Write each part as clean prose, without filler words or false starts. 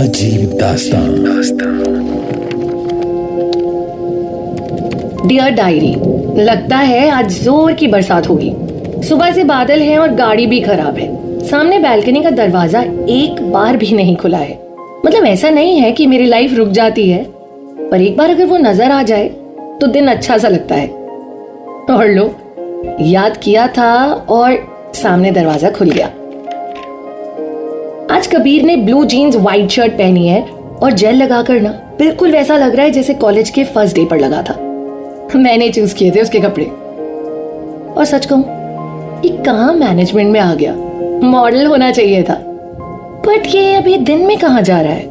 अजीब दास्तां। Dear diary, लगता है आज जोर की बरसात होगी। सुबह से बादल है और गाड़ी भी खराब है। सामने बैल्कनी का दरवाजा एक बार भी नहीं खुला है। मतलब ऐसा नहीं है कि मेरी लाइफ रुक जाती है, पर एक बार अगर वो नजर आ जाए तो दिन अच्छा सा लगता है। और लो, याद किया था और सामने दरवाजा खुल गया। आज कबीर ने ब्लू जीन्स व्हाइट शर्ट पहनी है और जेल लगाकर ना बिल्कुल वैसा लग रहा है जैसे कॉलेज के फर्स्ट डे पर लगा था। मैंने चूज किए थे उसके कपड़े। और सच कहूं, ये कहां मैनेजमेंट में आ गया, मॉडल होना चाहिए था। बट ये अभी दिन में कहां जा रहा है।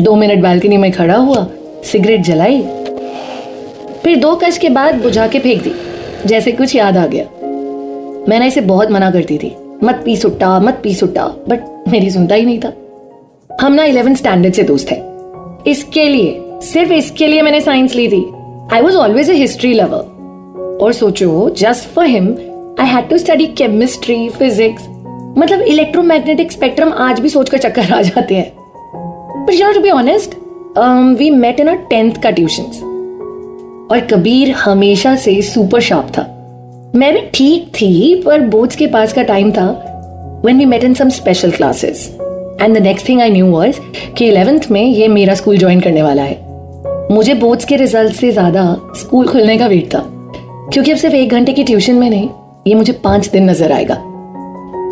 2 मिनट बालकनी में खड़ा हुआ, सिगरेट जलाई, फिर 2 कश के बाद बुझा के फेंक दी, जैसे कुछ याद आ गया। मैंने इसे बहुत मना करती थी, मत पी सुट्टा, मत पी सुट्टा, बट मेरी सुनता ही नहीं था। हम ना 11th स्टैंडर्ड से दोस्त हैं। इसके लिए, सिर्फ इसके लिए मैंने साइंस ली थी। I was always a history lover. और सोचो, just for him I had to study chemistry, physics. मतलब इलेक्ट्रोमैग्नेटिक स्पेक्ट्रम आज भी सोचकर चक्कर आ जाते हैं। But you know, to be honest, we met in our 10th का ट्यूशंस। और कबीर हमेशा से सुपर शार्प था। मैं भी ठीक थी, पर बोर्ड्स के पास का टाइम था when we met in some special classes. And the next thing I knew was कि 11th में ये मेरा स्कूल ज्वाइन करने वाला है। मुझे बोर्ड्स के रिजल्ट से ज्यादा स्कूल खुलने का वेट था, क्योंकि अब सिर्फ 1 घंटे की ट्यूशन में नहीं, ये मुझे 5 दिन नजर आएगा।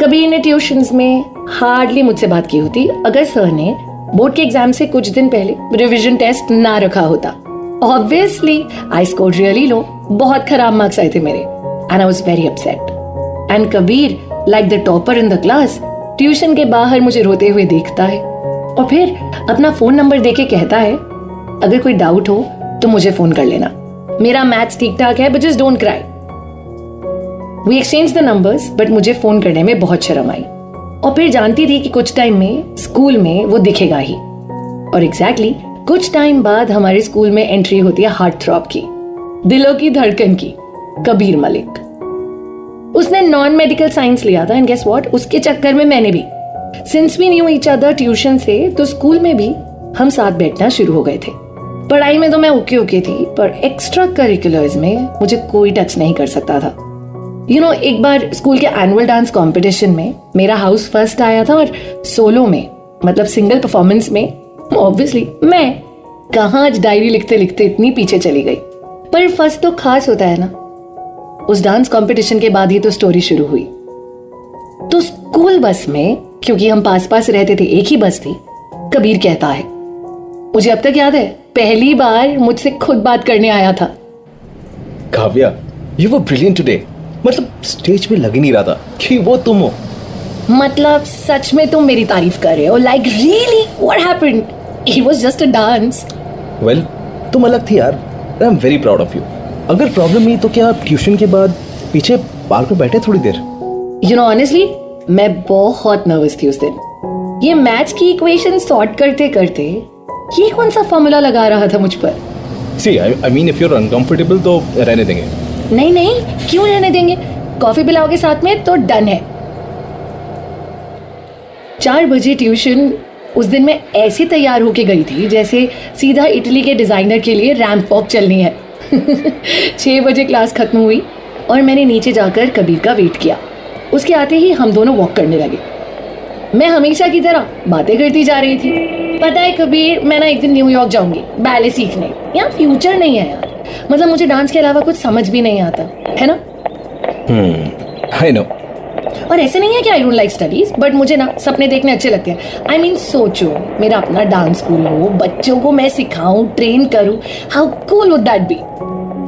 कबीर ने ट्यूशंस में हार्डली मुझसे बात की होती अगर सर ने बोर्ड के एग्जाम से कुछ दिन पहले रिविजन टेस्ट ना रखा होता। Obviously I scored really low, बहुत खराब मार्क्स आए थे मेरे, and I was very upset. And Kabir, like the topper in the class, tuition के बाहर मुझे रोते हुए देखता है और फिर अपना फोन नंबर देके कहता है, अगर कोई डाउट हो तो मुझे फोन कर लेना, मेरा मैथ्स ठीक ठाक है, but just don't cry. We exchange the numbers, but मुझे फोन करने में बहुत शर्म आई। और फिर जानती थी कि कुछ टाइम में स्कूल में वो दिखेगा ही। और एग्जैक्टली कुछ टाइम बाद हमारे स्कूल में एंट्री होती है हार्ट थ्रॉब की, दिलों की धड़कन की, कबीर मलिक। उसने नॉन मेडिकल साइंस लिया था, एंड गेस व्हाट, उसके चक्कर में मैंने भी। Since we knew each other tuition से, तो स्कूल में भी हम साथ बैठना शुरू हो गए थे। पढ़ाई में तो मैं ओके ओके थी, पर एक्स्ट्रा करिकुलर्स में मुझे कोई टच नहीं कर सकता था। यू नो, एक बार स्कूल के एनुअल डांस कंपटीशन में मेरा हाउस फर्स्ट आया था, और सोलो में, मतलब सिंगल परफॉर्मेंस में, ऑब्वियसली मैं कहाँ आज डायरी लिखते लिखते इतनी पीछे चली गई। पर फर्स्ट तो खास होता है ना। उस डांस कंपटीशन के बाद ही तो स्टोरी शुरू हुई। तो स्कूल बस में, क्योंकि हम पास पास रहते थे, एक ही बस थी, कबीर कहता है, मुझे अब तक याद है पहली बार मुझसे खुद बात करने आया था। Kavya, you were brilliant today. मतलब स्टेज पे लग ही नहीं रहा था कि वो तुम हो। मतलब सच में तुम मेरी तारीफ कर रहे हो? Like really, what happened? It was just a dance. Well, तुम अलग थी यार। I am very proud of you. अगर प्रॉब्लम नहीं तो क्या ट्यूशन के बाद पीछे पार्क में बैठे थोड़ी देर? यू नो, ऑनेस्टली मैं बहुत नर्वस थी उस दिन। ये मैथ्स की इक्वेशन सॉर्ट करते करते ये कौन सा फॉर्मूला लगा रहा था मुझ पर। See, I mean if you are uncomfortable तो रहने देंगे। नहीं नहीं, क्यों रहने देंगे? कॉफी पिलाओगे साथ में तो डन है। 4 बजे ट्यूशन। उस दिन मैं ऐसे तैयार होके गई थी जैसे सीधा इटली के डिजाइनर के लिए रैंप वॉक चलनी है। 6 बजे क्लास खत्म हुई और मैंने नीचे जाकर कबीर का वेट किया। उसके आते ही हम दोनों वॉक करने लगे। मैं हमेशा की तरह बातें करती जा रही थी। पता है कबीर, मैं ना एक दिन न्यूयॉर्क जाऊंगी बैले सीखने। यहाँ फ्यूचर नहीं है यार। मतलब मुझे डांस के अलावा कुछ समझ भी नहीं आता है ना। I know. और ऐसे नहीं है कि I don't like studies, but मुझे ना सपने देखने अच्छे लगते हैं। आई मीन, सोचो मेरा अपना डांस स्कूल हो, बच्चों को मैं सिखाऊं, ट्रेन करूं। How cool would that be?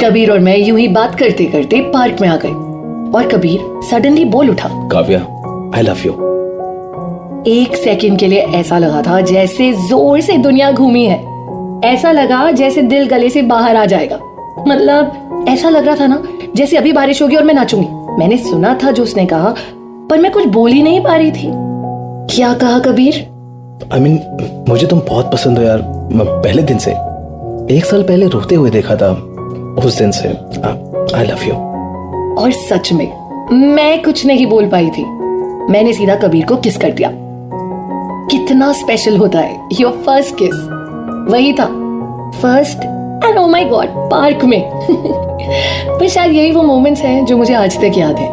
Kabir और मैं यूं ही बात करते करते पार्क में आ गए और कबीर सडनली बोल उठा, Kavya, I love you. 1 second के लिए ऐसा लगा था जैसे जोर से दुनिया घूमी है। ऐसा लगा जैसे दिल गले से बाहर आ जाएगा। मतलब ऐसा लग रहा था ना जैसे अभी बारिश होगी और मैं नाचूंगी। मैंने सुना था जो उसने कहा, पर मैं कुछ बोल ही नहीं पा रही थी। क्या कहा कबीर? आई मीन, मुझे तुम बहुत पसंद हो यार। मैं पहले दिन से, 1 साल पहले रोते हुए देखा था, उस दिन से आई लव यू। और सच में मैं कुछ नहीं बोल पाई थी। मैंने सीधा कबीर को किस कर दिया। कितना स्पेशल होता है योर फर्स्ट किस। वही था first and oh my God park में। पर शायद यही वो मोमेंट्स हैं जो मुझे आज तक याद है।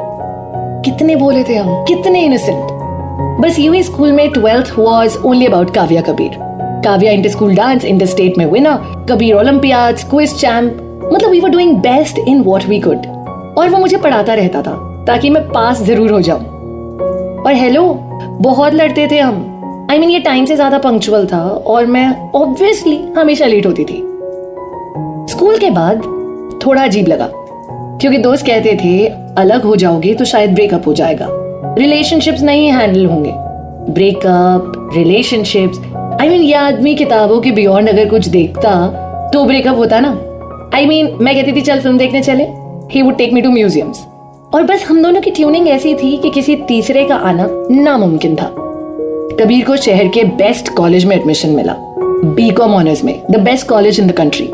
कितने भोले थे हम, कितने इनोसेंट। बस यूं ही स्कूल में 12th was only about Kavya Kabir. Kavya inter school dance inter state में winner, Kabir olympiads, quiz champ, मतलब we were doing best in what we could. और वो मुझे पढ़ाता रहता था ताकि मैं पास जरूर हो जाऊं। और हेलो, बहुत लड़ते थे हम। I mean, ये टाइम से ज्यादा पंक्चुअल था और मैं ऑब्वियसली हमेशा लेट होती थी। स्कूल के बाद थोड़ा अजीब लगा क्योंकि दोस्त कहते थे अलग हो जाओगे तो शायद ब्रेकअप हो जाएगा, रिलेशनशिप्स नहीं हैंडल होंगे। ब्रेकअप, रिलेशनशिप्स, I mean, ये आदमी किताबों के बियॉन्ड अगर कुछ देखता तो ब्रेकअप होता ना। I mean, मैं कहती थी चल फिल्म देखने चले, he would take me to museums। और बस हम दोनों की ट्यूनिंग ऐसी थी कि किसी तीसरे का आना नामुमकिन था। कबीर को शहर के बेस्ट कॉलेज में एडमिशन मिला, बीकॉम ऑनर्स में, the best college in the country.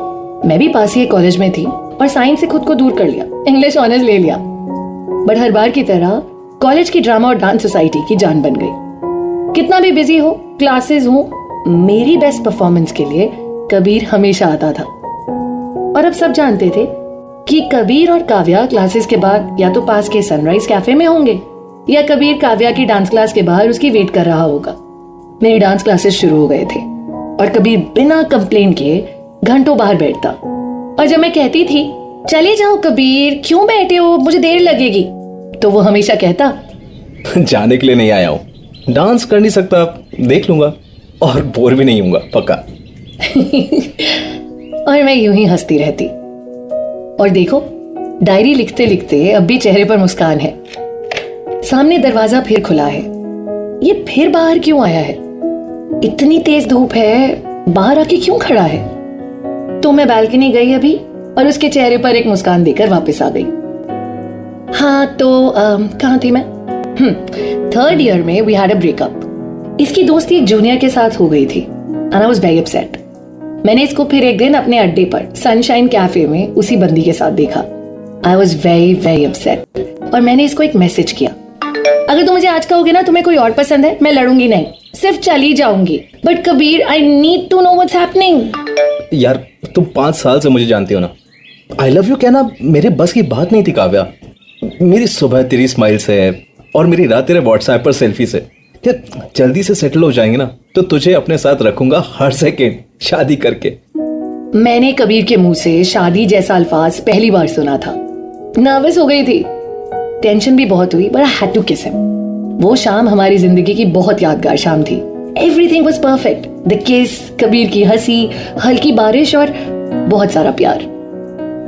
मैं भी पास ही कॉलेज में थी और साइंस से खुद को दूर कर लिया, इंग्लिश ऑनर्स ले लिया। बट हर बार की तरह कॉलेज की ड्रामा और डांस सोसाइटी की जान बन गई। कितना भी बिजी हो, क्लासेस हो, मेरी बेस्ट परफॉर्मेंस के लिए कबीर हमेशा आता था। और अब सब जानते थे कि कबीर और काव्या क्लासेस के बाद या तो पास के सनराइज कैफे में होंगे या कबीर काव्या की डांस क्लास के बाहर उसकी वेट कर रहा होगा। मेरी डांस क्लासेस शुरू हो गए थे और कबीर बिना कंप्लेन किए घंटों बाहर बैठता। और जब मैं कहती थी चले जाओ कबीर, क्यों बैठे हो, मुझे देर लगेगी, तो वो हमेशा कहता जाने के लिए नहीं आया हूं, डांस कर नहीं सकता, देख लूंगा और बोर भी नहीं होऊंगा पक्का। और मैं यूं ही हंसती रहती। और देखो, डायरी लिखते लिखते अब भी चेहरे पर मुस्कान है। सामने दरवाजा फिर खुला है। ये फिर बाहर क्यों आया है? इतनी तेज धूप है, बाहर आके क्यों खड़ा है? तो मैं बालकनी गई अभी और उसके चेहरे पर एक मुस्कान देकर वापस आ गई। हाँ तो कहाँ थी मैं? 3rd ईयर में वी हैड अ ब्रेकअप। इसकी दोस्ती एक जूनियर के साथ हो गई थी and I was very upset. मैंने इसको फिर एक दिन अपने अड्डे पर सनशाइन कैफे में उसी बंदी के साथ देखा। I was very very upset और मैंने इसको एक मैसेज किया, अगर तुम मुझे आज कहोगे ना तुम्हें कोई और पसंद है, मैं लड़ूंगी नहीं, सिर्फ चली जाऊंगी। But Kabir, I need to know what's happening. यार तुम 5 साल से मुझे जानती हो ना, आई लव यू कहना मेरे बस की बात नहीं थी काव्या। मेरी सुबह तेरी स्माइल से और मेरी रात तेरे व्हाट्सएप पर सेल्फी से। यार जल्दी से सेटल हो जाएंगे ना तो तुझे अपने साथ रखूंगा हर सेकेंड, शादी करके। मैंने कबीर के मुंह से शादी जैसा अल्फाज पहली बार सुना था। नर्वस हो गई थी, टेंशन भी बहुत हुई, बट आई हैड टू किस हिम। वो शाम हमारी जिंदगी की बहुत यादगार शाम थी। Everything was perfect. द किस, कबीर की हंसी, हल्की बारिश और बहुत सारा प्यार।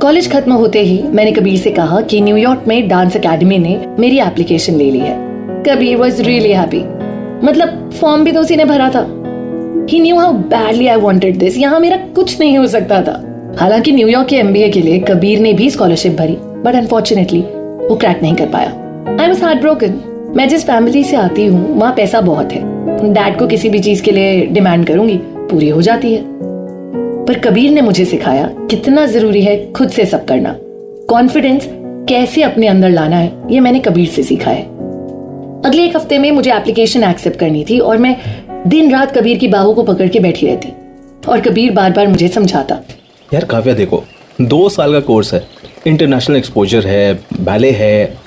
कॉलेज खत्म होते ही मैंने कबीर से कहा कि न्यूयॉर्क में डांस एकेडमी ने मेरी एप्लीकेशन ले ली है। Kabir was really happy. मतलब फॉर्म भी तो उसी ने भरा था। He knew how badly I wanted this। यहाँ मेरा कुछ नहीं हो सकता था। हालांकि न्यूयॉर्क के MBA के लिए कबीर ने भी स्कॉलरशिप भरी, बट अनफॉर्चुनेटली वो क्रैक नहीं कर पाया। I was heartbroken। मैं जिस फैमिली से आती हूँ वहाँ पैसा बहुत है। डैड को किसी भी चीज के लिए डिमांड करूंगी, पूरी हो जाती है। पर कबीर ने मुझे सिखाया कितना जरूरी है खुद से सब करना। कॉन्फिडेंस कैसे अपने अंदर लाना है, ये मैंने कबीर से सीखा है। अगले एक हफ्ते में मुझे एप्लीकेशन एक्सेप्ट करनी थी और मैं दिन रात कबीर की बाहों को पकड़ के बैठी रहती और कबीर बार बार मुझे समझाता। यार काव्या देखो, 2 साल का कोर्स है, इंटरनेशनल एक्सपोजर है, बैले है,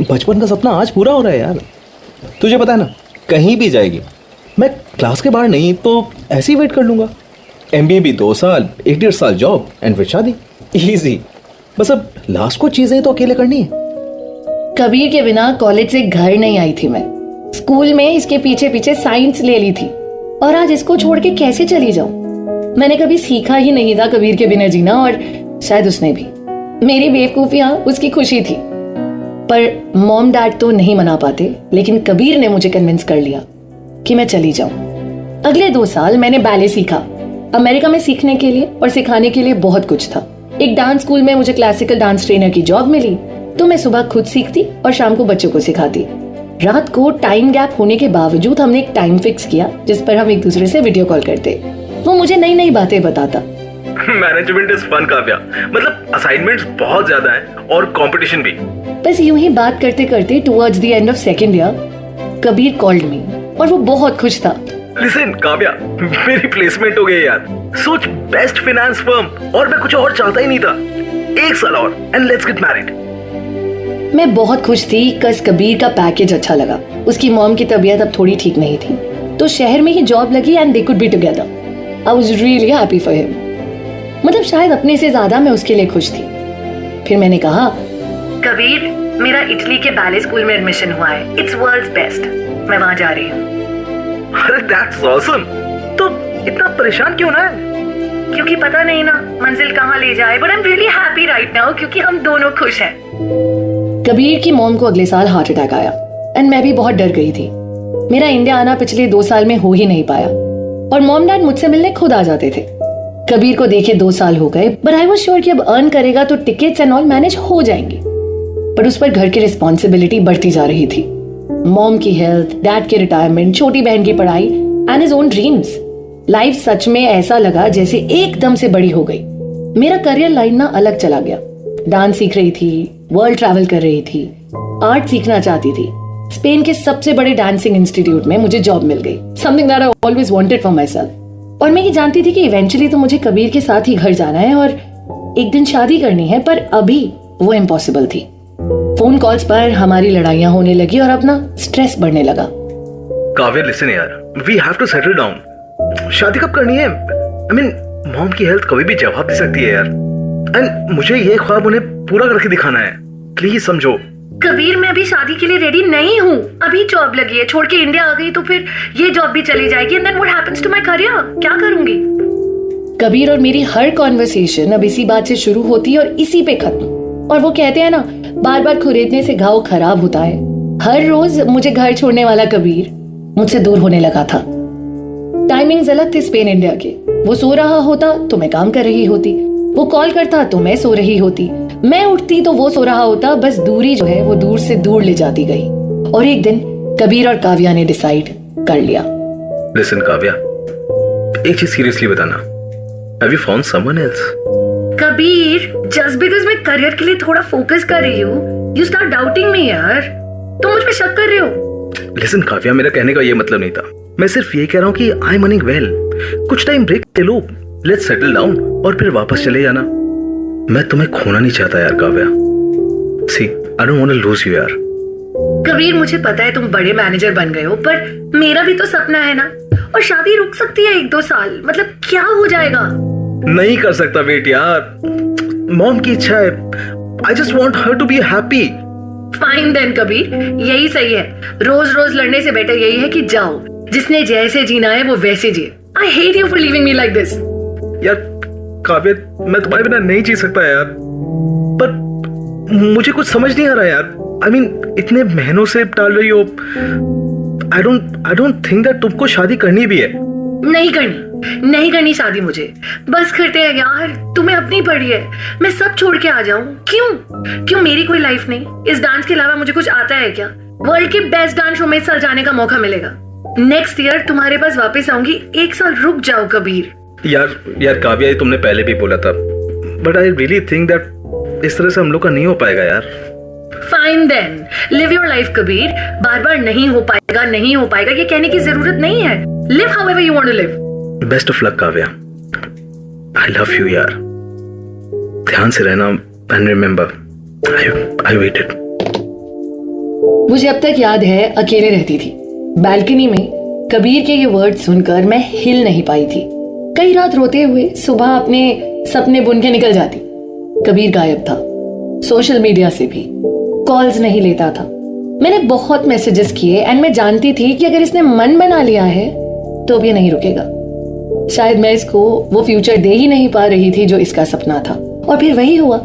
बचपन का सपना आज पूरा हो रहा है यार। तुझे पता है ना, कहीं भी जाएगी, मैं क्लास के बाहर नहीं तो ऐसे ही वेट कर लूंगा। MBA भी 2 साल, 1.5 साल जॉब एंड फिर शादी, इजी। बस अब लास्ट को चीजें तो अकेले करनी है। कबीर के बिना कॉलेज से घर नहीं आई थी मैं। स्कूल में इसके पीछे पीछे साइंस ले ली थी और आज इसको छोड़ के कैसे चली जाऊं? मैंने कभी सीखा ही नहीं था कबीर के बिना जीना और शायद उसने भी। मेरी बेवकूफियां उसकी खुशी थी। पर मॉम डैड तो नहीं मना पाते, लेकिन कबीर ने मुझे कन्विंस कर लिया कि मैं चली जाऊं। अगले 2 साल मैंने बैले सीखा। अमेरिका में सीखने के लिए और सिखाने के लिए बहुत कुछ था। एक डांस स्कूल में मुझे क्लासिकल डांस ट्रेनर की जॉब मिली, तो मैं सुबह खुद सीखती और शाम को बच्चों को सिखाती। रात को टाइम गैप होने के बावजूद हमने एक टाइम फिक्स किया जिस पर हम एक दूसरे से वीडियो कॉल करते। वो मुझे नई नई बातें बताता। मैनेजमेंट इज फन काव्या, मतलब असाइनमेंट्स बहुत ज्यादा है और कंपटीशन भी। बस यूं ही बात करते करते towards the end of 2nd year Kabir called me और वो बहुत खुश था। लिसन काव्या, मेरी प्लेसमेंट हो गई यार। सोच, बेस्ट फाइनेंस फर्म, और मैं कुछ और चाहता ही नहीं था। 1 साल और एंड लेट्स गेट मैरिड। मैं बहुत खुश थी, कस कबीर का पैकेज अच्छा लगा। उसकी मॉम की तबीयत अब थोड़ी ठीक नहीं थी, तो शहर में ही जॉब लगी and they could be together. I was really happy for him. मतलब शायद अपने से ज्यादा मैं उसके लिए खुश थी। फिर मैंने कहा, कबीर, मेरा इटली के बैले स्कूल में एडमिशन हुआ है। It's world's best. मैं वहां जा रही हूँ। अरे दैट्स ऑसम। तो इतना परेशान क्यों ना है? क्योंकि पता नहीं ना मंजिल कहाँ ले जाए, but I am really happy right now क्योंकि हम दोनों खुश हैं। कबीर की मॉम को अगले साल हार्ट अटैक आया एंड मैं भी बहुत डर गई थी। मेरा इंडिया आना पिछले 2 साल में हो ही नहीं पाया और मॉम डैड मुझसे मिलने खुद आ जाते थे। कबीर को देखे 2 साल हो गए, बट आई वाज श्योर कि अब अर्न करेगा तो टिकट्स एंड ऑल मैनेज हो जाएंगे। पर उस पर घर की रिस्पॉन्सिबिलिटी बढ़ती जा रही थी। मॉम की हेल्थ, डैड के रिटायरमेंट, छोटी बहन की पढ़ाई and his own dreams. Life सच में ऐसा लगा जैसे एकदम से बड़ी हो गई। मेरा करियर लाइन ना अलग चला गया। डांस सीख रही थी, वर्ल्ड ट्रैवल कर रही थी, आर्ट सीखना चाहती थी। स्पेन के सबसे बड़े डांसिंग इंस्टीट्यूट में मुझे जॉब मिल गई, something that I always wanted for my self. और मैं ये जानती थी कि इवेंचुअली तो मुझे कबीर के साथ ही घर जाना है और एक दिन शादी करनी है, पर अभी वो इम्पॉसिबल थी। फोन कॉल्स पर हमारी लड़ाइयां होने लगी और अपना स्ट्रेस बढ़ने लगा। काव्या, लिसन यार, we have to settle down. शादी कब करनी है? आई मीन, मॉम की हेल्थ कभी भी जवाब दे सकती है यार, एंड मुझे ये ख्वाब उन्हें पूरा करके दिखाना है। प्लीज समझो। कबीर, मैं अभी शादी के लिए रेडी नहीं हूँ। अभी जॉब लगी है, छोड़ के इंडिया आ गई तो फिर ये जॉब भी चली जाएगी and then what happens to my career? क्या करूंगी? कबीर और मेरी हर कॉन्वर्सेशन अब इसी बात से शुरू होती और इसी पे खत्म। और वो कहते हैं ना, बार बार खुरेदने से घाव खराब होता है। हर रोज मुझे घर छोड़ने वाला कबीर मुझसे दूर होने लगा था। टाइमिंग्स अलग थे स्पेन इंडिया के। वो सो रहा होता तो मैं काम कर रही होती, वो कॉल करता तो मैं सो रही होती, मैं उठती तो वो सो रहा होता। बस दूरी जो है वो दूर से दूर ले जाती गई। और एक दिन कबीर और काव्या ने डिसाइड कर लिया। लिसन काव्या, एक चीज सीरियसली बताना, have you found someone else? Kabir, just because मैं करियर के लिए थोड़ा फोकस कर रही हूँ, यू स्टार्ट डाउटिंग मी यार। तुम मुझ पे शक कर रहे हो? लिसन काव्या, मेरा कहने का ये मतलब नहीं था। मैं सिर्फ ये कह रहा हूँ कि आई एम अर्निंग वेल। कुछ टाइम ब्रेक ले लो, लेट्स सेटल डाउन और फिर वापस चले जाना। मैं तुम्हें खोना नहीं चाहता यार Kavya. See, I don't want to lose you यार। कबीर, मुझे पता है तुम बड़े मैनेजर बन गए हो, पर मेरा भी तो सपना है ना। और शादी रुक सकती है 1-2 साल, मतलब क्या हो जाएगा? नहीं कर सकता वेट यार, मॉम की इच्छा है। I just want her to be happy. Fine then Kabir, यही सही है। रोज रोज लड़ने से बेटर यही है कि जाओ, जिसने जैसे जीना है वो वैसे जिए। I hate you for leaving me like this. यार काव्य, मैं तुम्हारे बिना नहीं जी सकता यार, पर मुझे कुछ समझ नहीं आ रहा यार। आई मीन, इतने महीनों से टाल रही हो। आई डोंट थिंक दैट तुमको शादी करनी भी है। नहीं करनी शादी मुझे। बस करते हैं यार, तुम्हें अपनी पड़ी है। मैं सब छोड़ के आ जाऊं? क्यों मेरी कोई लाइफ नहीं? इस डांस के अलावा मुझे कुछ आता है क्या? वर्ल्ड के बेस्ट डांस शो में इस साल जाने का मौका मिलेगा। नेक्स्ट ईयर तुम्हारे पास वापस आऊंगी। 1 साल रुक जाओ कबीर। यार काव्या, ये तुमने पहले भी बोला था, but I really think that इस तरह से हम लोग का नहीं हो पाएगा यार। Fine then, live your life Kabir. बार बार नहीं हो पाएगा ये कहने की जरूरत नहीं है। Live however you want to live. Best of luck Kavya. I love you यार। ध्यान से रहना एंड रिमेंबर, आई वेटेड। मुझे अब तक याद है, अकेले रहती थी बालकनी में। कबीर के ये वर्ड सुनकर मैं हिल नहीं पाई थी। कई रात रोते हुए सुबह अपने सपने बुन के निकल जाती। कबीर गायब था, सोशल मीडिया से भी कॉल्स नहीं लेता था। मैंने बहुत मैसेजेस किए एंड मैं जानती थी कि अगर इसने मन बना लिया है तो अब ये नहीं रुकेगा। शायद मैं इसको वो फ्यूचर दे ही नहीं पा रही थी जो इसका सपना था। और फिर वही हुआ।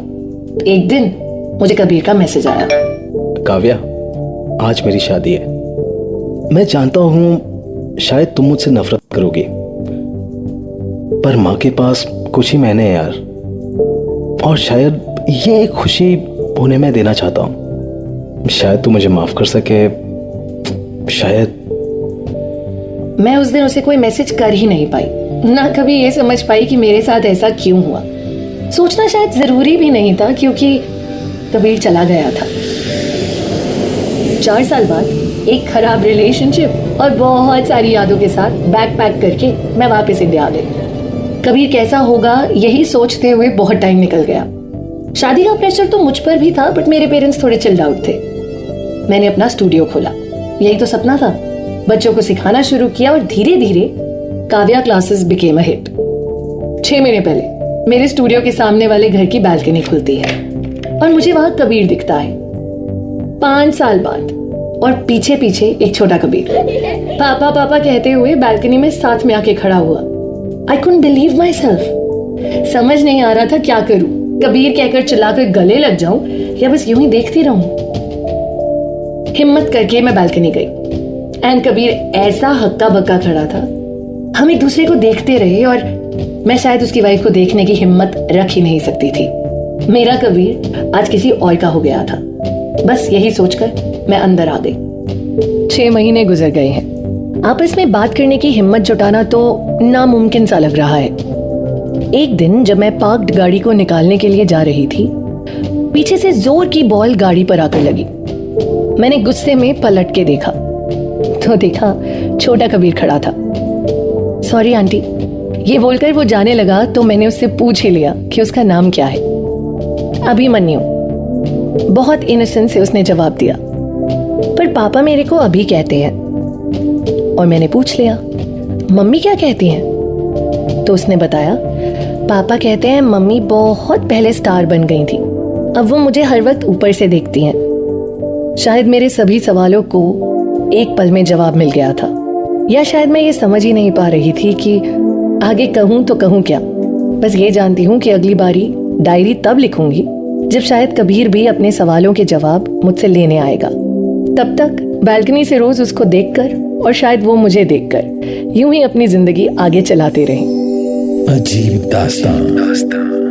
एक दिन मुझे कबीर का मैसेज आया। काव्या, आज मेरी शादी है। मैं जानता हूं शायद तुम मुझसे नफरत करोगी, पर माँ के पास कुछ ही महीने हैं यार, और शायद ये एक खुशी उन्हें मैं देना चाहता हूँ। शायद तू मुझे माफ कर सके, शायद। मैं उस दिन उसे कोई मैसेज कर ही नहीं पाई, ना कभी ये समझ पाई कि मेरे साथ ऐसा क्यों हुआ। सोचना शायद जरूरी भी नहीं था, क्योंकि कबीर चला गया था। 4 साल बाद एक खराब रिलेशनशिप और बहुत सारी यादों के साथ बैग पैक करके मैं वापस इंडिया आ गई। कबीर कैसा होगा यही सोचते हुए बहुत टाइम निकल गया। शादी का प्रेशर तो मुझ पर भी था, बट मेरे पेरेंट्स थोड़े चिल्ड आउट थे। मैंने अपना स्टूडियो खोला, यही तो सपना था। बच्चों को सिखाना शुरू किया और धीरे धीरे Kavya classes became a hit. 6 महीने पहले मेरे स्टूडियो के सामने वाले घर की बालकनी खुलती है और मुझे वहां कबीर दिखता है 5 साल बाद, और पीछे पीछे एक छोटा कबीर पापा पापा कहते हुए बालकनी में साथ में आके खड़ा हुआ। I couldn't believe my self. समझ नहीं आ रहा था क्या करूं, कबीर कहकर चिल्लाकर गले लग जाऊं या बस यूं ही देखती रहूं। हिम्मत करके मैं बालकनी गई एंड कबीर ऐसा हक्का बक्का खड़ा था। हम एक दूसरे को देखते रहे और मैं शायद उसकी वाइफ को देखने की हिम्मत रख ही नहीं सकती थी। मेरा कबीर आज किसी और का हो गया था। बस यही सोचकर मैं अंदर आ गई। 6 महीने गुजर गए हैं। आपस में बात करने की हिम्मत जुटाना तो नामुमकिन सा लग रहा है। एक दिन जब मैं पार्क्ड गाड़ी को निकालने के लिए जा रही थी, पीछे से जोर की बॉल गाड़ी पर आकर लगी। मैंने गुस्से में पलट के देखा तो देखा छोटा कबीर खड़ा था। सॉरी आंटी, ये बोलकर वो जाने लगा तो मैंने उससे पूछ ही लिया कि उसका नाम क्या है। अभिमन्यु, बहुत इनोसेंस से उसने जवाब दिया। पर पापा मेरे को अभी कहते हैं। और मैंने पूछ लिया मम्मी क्या कहती हैं? तो उसने बताया पापा कहते हैं मम्मी बहुत पहले स्टार बन गई थी, अब वो मुझे हर वक्त ऊपर से देखती हैं। शायद मेरे सभी सवालों को एक पल में जवाब मिल गया था, या शायद मैं ये समझ ही नहीं पा रही थी कि आगे कहूं तो कहूं क्या। बस ये जानती हूं कि अगली बारी डायरी तब लिखूंगी जब शायद कबीर भी अपने सवालों के जवाब मुझसे लेने आएगा। तब तक बालकनी से रोज उसको देखकर और शायद वो मुझे देखकर यूं ही अपनी जिंदगी आगे चलाते रहें। अजीब दास्तां।